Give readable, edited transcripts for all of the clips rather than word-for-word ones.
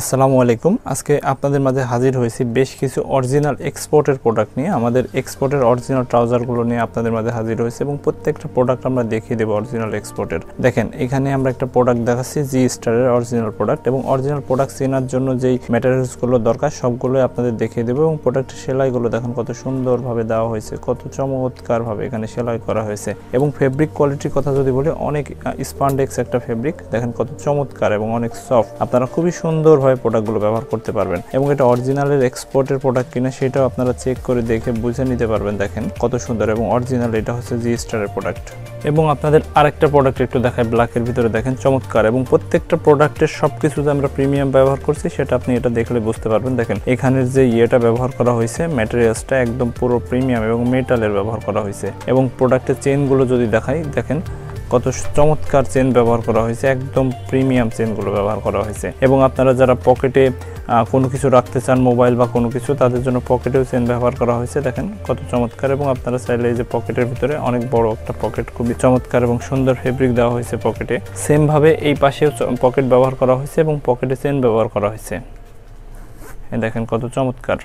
আসসালামু আলাইকুম। আজকে আপনাদের মাঝে হাজির হয়েছি বেশ কিছু অরিজিনাল এক্সপোর্টের প্রোডাক্ট নিয়ে। আমাদের এক্সপোর্টের অরিজিনাল ট্রাউজারগুলো নিয়ে আপনাদের মাঝে হাজির হয়েছে এবং প্রত্যেকটা প্রোডাক্ট আমরা দেখিয়ে দেবো অরিজিনাল এক্সপোর্টের। দেখেন, এখানে আমরা একটা প্রোডাক্ট দেখাচ্ছি জি স্টারের অরিজিনাল প্রোডাক্ট, এবং অরিজিনাল প্রোডাক্ট চেনার জন্য যেই ম্যাটেরিয়ালসগুলো দরকার সবগুলোই আপনাদের দেখিয়ে দেবো। এবং প্রোডাক্টের সেলাইগুলো দেখেন কত সুন্দরভাবে দেওয়া হয়েছে, কত চমৎকারভাবে এখানে সেলাই করা হয়েছে। এবং ফেব্রিক কোয়ালিটির কথা যদি বলি, অনেক স্পান্ডেক্স একটা ফেব্রিক, দেখেন কত চমৎকার এবং অনেক সফট। আপনারা খুবই সুন্দর প্রোডাক্টগুলো ব্যবহার করতে পারবেন এবং এটা অরিজিনালের এক্সপোর্টের প্রোডাক্ট কিনা সেটাও আপনারা চেক করে দেখে বুঝে নিতে পারবেন। দেখেন কত সুন্দর এবং অরিজিনাল, এটা হচ্ছে জি স্টারের প্রোডাক্ট। এবং আপনাদের আরেকটা প্রোডাক্ট একটু দেখায়, ব্ল্যাকের ভিতরে দেখেন চমৎকার। এবং প্রত্যেকটা প্রোডাক্টের সবকিছু যে আমরা প্রিমিয়াম ব্যবহার করছি সেটা আপনি এটা দেখলে বুঝতে পারবেন। দেখেন এখানের যে ইয়েটা ব্যবহার করা হয়েছে, ম্যাটেরিয়ালসটা একদম পুরো প্রিমিয়াম এবং মেটালের ব্যবহার করা হয়েছে। এবং প্রোডাক্টের চেনগুলো যদি দেখাই, দেখেন কত চমৎকার চেন ব্যবহার করা হয়েছে, একদম প্রিমিয়াম চেনগুলো ব্যবহার করা হয়েছে। এবং আপনারা যারা পকেটে কোনো কিছু রাখতে চান, মোবাইল বা কোনো কিছু, তাদের জন্য পকেটেও চেন ব্যবহার করা হয়েছে। দেখেন কত চমৎকার। এবং আপনারা চাইলে এই যে পকেটের ভিতরে অনেক বড় একটা পকেট, খুবই চমৎকার এবং সুন্দর ফেব্রিক দেওয়া হয়েছে পকেটে। সেমভাবে এই পাশেও পকেট ব্যবহার করা হয়েছে এবং পকেটে চেন ব্যবহার করা হয়েছে। দেখেন কত চমৎকার।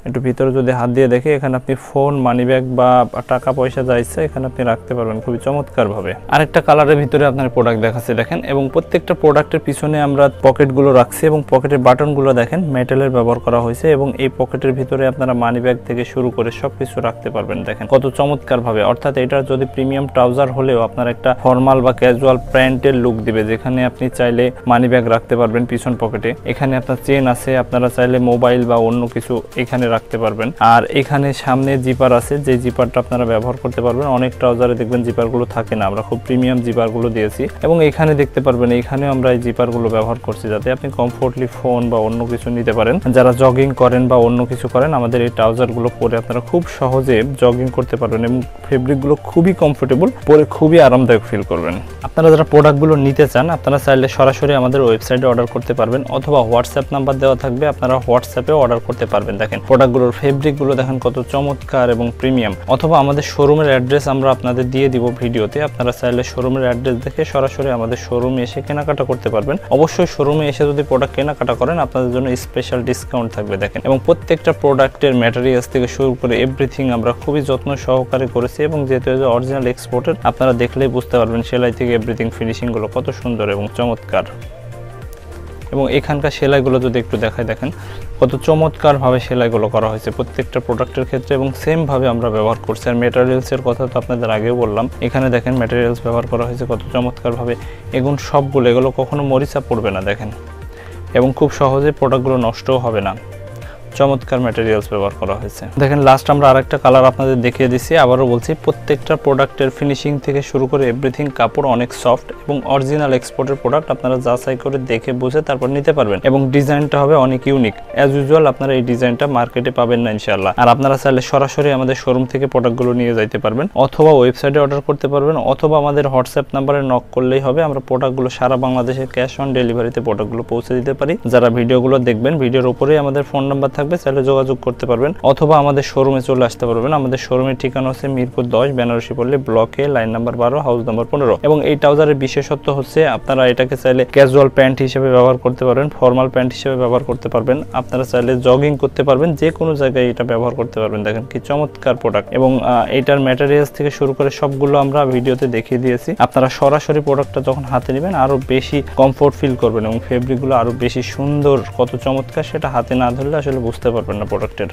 একটু ভিতরে যদি হাত দিয়ে দেখে, এখানে আপনি ফোন, মানি ব্যাগ বা টাকা পয়সা যা ইচ্ছা এখানে আপনি রাখতে পারবেন খুবই চমৎকারভাবে। আরেকটা কালারের ভিতরে আপনার প্রোডাক্ট দেখাচ্ছে দেখেন। এবং প্রত্যেকটা প্রোডাক্টের পিছনে আমরা পকেটগুলো রাখছি এবং পকেটের বাটনগুলো দেখেন মেটালের ব্যবহার করা হয়েছে। এবং এই পকেটের ভিতরে আপনারা মানি ব্যাগ থেকে শুরু করে সবকিছু রাখতে পারবেন। দেখেন কত চমৎকারভাবে। অর্থাৎ এটার যদি প্রিমিয়াম ট্রাউজার হলেও আপনার একটা ফর্মাল বা ক্যাজুয়াল প্যান্টের লুক দিবে, যেখানে আপনি চাইলে মানি ব্যাগ রাখতে পারবেন পিছন পকেটে। এখানে আপনার চেন আছে, আপনারা চাইলে মোবাইল বা অন্য কিছু এখানে রাখতে পারবেন। আর এখানে সামনে জিপার আছে, যে জিপারটা আপনারা ব্যবহার করতে পারবেন। অনেক ট্রাউজারে দেখবেন জিপারগুলো থাকে না, আমরা খুব প্রিমিয়াম জিপারগুলো দিয়েছি। এবং এখানে দেখতে পারবেন, এখানেও আমরা এই জিপারগুলো ব্যবহার করছি যাতে আপনি কমফোর্টলি ফোন বা অন্য কিছু নিতে পারেন। যারা জগিং করেন বা অন্য কিছু করেন, আমাদের এই ট্রাউজারগুলো পরে আপনারা খুব সহজে জগিং করতে পারবেন এবং ফেব্রিকগুলো খুবই কমফোর্টেবল, পরে খুবই আরামদায়ক ফিল করবেন। আপনারা যারা প্রোডাক্টগুলো নিতে চান, আপনারা চাইলে সরাসরি আমাদের ওয়েবসাইটে অর্ডার করতে পারবেন, অথবা হোয়াটসঅ্যাপ নাম্বার দেওয়া থাকবে, আপনারা হোয়াটসঅ্যাপেও অর্ডার করতে পারবেন। দেখেন প্রোডাক্টগুলোর ফেব্রিকগুলো দেখেন কত চমৎকার এবং প্রিমিয়াম। অথবা আমাদের শোরুমের অ্যাড্রেস আমরা আপনাদের দিয়ে দিব ভিডিওতে, আপনারা চাইলে শোরুমের অ্যাড্রেস দেখে সরাসরি আমাদের শোরুমে এসে কেনাকাটা করতে পারবেন। অবশ্যই শোরুমে এসে যদি প্রোডাক্ট কেনাকাটা করেন, আপনাদের জন্য স্পেশাল ডিসকাউন্ট থাকবে। দেখেন, এবং প্রত্যেকটা প্রোডাক্টের ম্যাটেরিয়ালস থেকে শুরু করে এভরিথিং আমরা খুবই যত্ন সহকারে করেছি। এবং যেহেতু অরিজিনাল এক্সপোর্টের, আপনারা দেখলেই বুঝতে পারবেন সেলাই থেকে এভরিথিং ফিনিশিংগুলো কত সুন্দর এবং চমৎকার। এবং এখানকার সেলাইগুলো যদি একটু দেখায়, দেখেন কত চমৎকারভাবে সেলাইগুলো করা হয়েছে প্রত্যেকটা প্রোডাক্টের ক্ষেত্রে, এবং সেমভাবে আমরা ব্যবহার করছি। আর ম্যাটেরিয়ালসের কথা তো আপনাদের আগেও বললাম, এখানে দেখেন ম্যাটেরিয়ালস ব্যবহার করা হয়েছে কত চমৎকারভাবে। এগুলো কখনো মরিচা পড়বে না দেখেন, এবং খুব সহজে প্রোডাক্টগুলো নষ্টও হবে না। চমৎকার ম্যাটেরিয়ালস ব্যবহার করা হয়েছে। দেখেন লাস্ট আমরা আরেকটা কালার আপনাদের দেখিয়ে দিচ্ছি। আবারও বলছি, প্রত্যেকটা প্রোডাক্টের ফিনিশিং থেকে শুরু করে এভরিথিং, কাপড় অনেক সফট এবং অরিজিনাল এক্সপোর্টের প্রোডাক্ট। আপনারা যাচাই করে দেখে বুঝে তারপর নিতে পারবেন। এবং ডিজাইনটা হবে অনেক ইউনিক, অ্যাজ ইউজুয়াল আপনারা এই ডিজাইনটা মার্কেটে পাবেন না ইনশাআল্লাহ। আর আপনারা চাইলে সরাসরি আমাদের শোরুম থেকে প্রোডাক্টগুলো নিয়ে যাইতে পারবেন, অথবা ওয়েবসাইটে অর্ডার করতে পারবেন, অথবা আমাদের হোয়াটসঅ্যাপ নাম্বারে নক করলেই হবে। আমরা প্রোডাক্টগুলো সারা বাংলাদেশে ক্যাশ অন ডেলিভারিতে প্রোডাক্টগুলো পৌঁছে দিতে পারি। যারা ভিডিওগুলো দেখবেন, ভিডিওর উপরেই আমাদের ফোন নাম্বার থাকবে, চাইলে যোগাযোগ করতে পারবেন, অথবা আমাদের শোরুমে চলে আসতে পারবেন। আমাদের শোরুমের ঠিকানা হচ্ছে মিরপুর 10, বেনারসি পল্লী, ব্লকে, লাইন নাম্বার 12, হাউস নাম্বার 15। এবং এই ট্রাউজারের বিশেষত্ব হচ্ছে, আপনারা এটাকে চাইলে ক্যাজুয়াল প্যান্ট হিসেবে ব্যবহার করতে পারবেন, ফর্মাল প্যান্ট হিসেবে ব্যবহার করতে পারবেন, আপনারা চাইলে জগিং করতে পারবেন, যে কোনো জায়গায় এটা ব্যবহার করতে পারবেন। দেখেন কি চমৎকার প্রোডাক্ট। এবং এইটার ম্যাটেরিয়ালস থেকে শুরু করে সবগুলো আমরা ভিডিওতে দেখিয়ে দিয়েছি। আপনারা সরাসরি প্রোডাক্টটা যখন হাতে নেবেন, আরো বেশি কমফোর্ট ফিল করবেন এবং ফেব্রিকগুলো আরো বেশি সুন্দর, কত চমৎকার, সেটা হাতে না ধরলে আসলে বুঝতে পারবেন না প্রোডাক্টের।